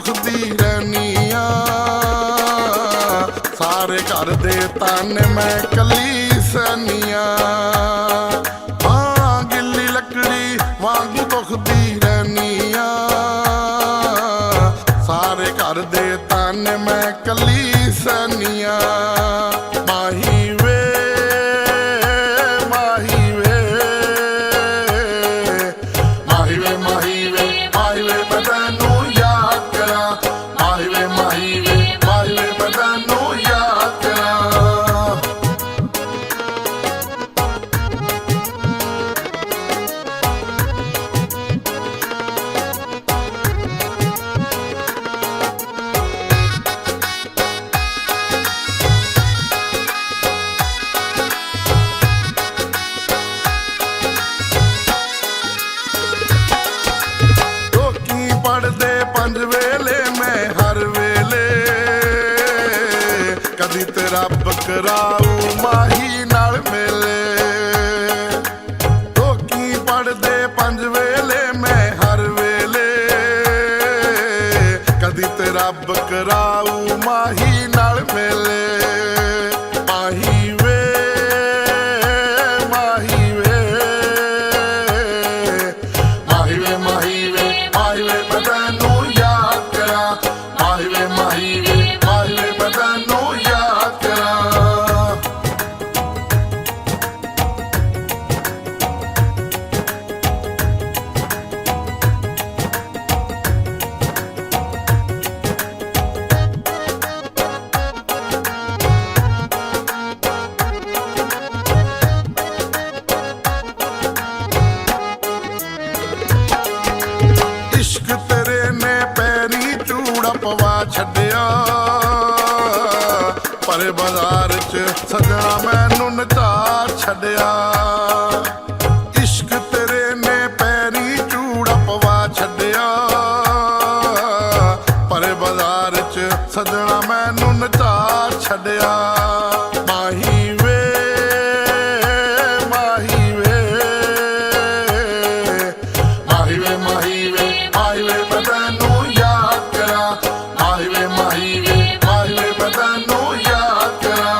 दुखदी रहनी आ। सारे घर दे ताने मैं कली सैनिया। हाँ गिल्ली लकड़ी वांगू दुखदी रहनी आ। सारे घर दे ताने मैं कली सैनिया। माही वे माही वे माही वे माही वे माही वे मैं तैनू याद करा। माही वे माही वे माही वे मैं तैनू याद करा। पढ़दे पंज वेले मैं हर वेले। कदी तेरा बकराऊ माही नाल मेले। लोकी पढ़दे पंज वेले मैं हर वेले। कदी तेरा बकराऊ माही नाल मेले। माही वे माही वे माही वे माही वे माही वे मैं तैनू याद करा। माही वे माही वे माही वे मैं तैनू याद करा। इश्क तेरे ने पैरी चूड़ा पवा छड्डिया। परे बाजार च सजना मैनू नचा छड्डिया। इश्क तेरे ने पैरी चूड़ा पवा छड्डिया। परे बाजार च सजना मैनू नचा छड्डिया। माही वे माही वे माही वे माही वे माही वे मैं तैनू याद करा। माही वे माही वे माही वे मैं तैनू याद करा।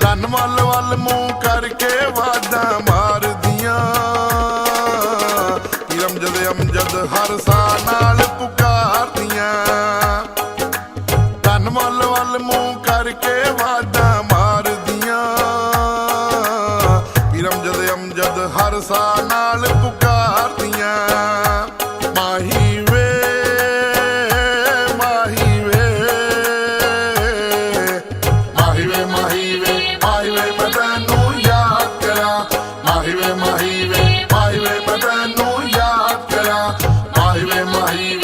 ਕੰਨ ਵੱਲ ਵੱਲ ਮੂੰਹ ਕਰਕੇ ਵਾਜਾਂ ਮਾਰਦੀਆਂ। ਅਮਜਦ ਅਮਜਦ ਹਰ ਸਾਹ ਨਾਲ ਪੁਕਾਰਦੀਆਂ। ਕੰਨ ਵੱਲ ਵੱਲ ਮੂੰਹ ਕਰਕੇ ਵਾਜਾਂ ਮਾਰਦੀਆਂ। ਅਮਜਦ ਅਮਜਦ ਹਰ ਸਾਹ ਨਾਲ ਪੁਕਾਰਦੀਆਂ। ਮਾਹੀ ਵੇ ਮਾਹੀ ਵੇ ਮਾਹੀ ਵੇ ਮਾਹੀ ਵੇ ਮਾਹੀ ਵੇ ਮੈਂ ਤੈਨੂ ਯਾਦ ਕਰਾ। ਮਾਹੀ ਵੇ ਮਾਹੀ ਵੇ ਮਾਹੀ ਵੇ ਮੈਂ ਤੈਨੂ ਯਾਦ ਕਰਾ। ਮਾਹੀ ਵੇ ਮਾਹੀ ਵੇ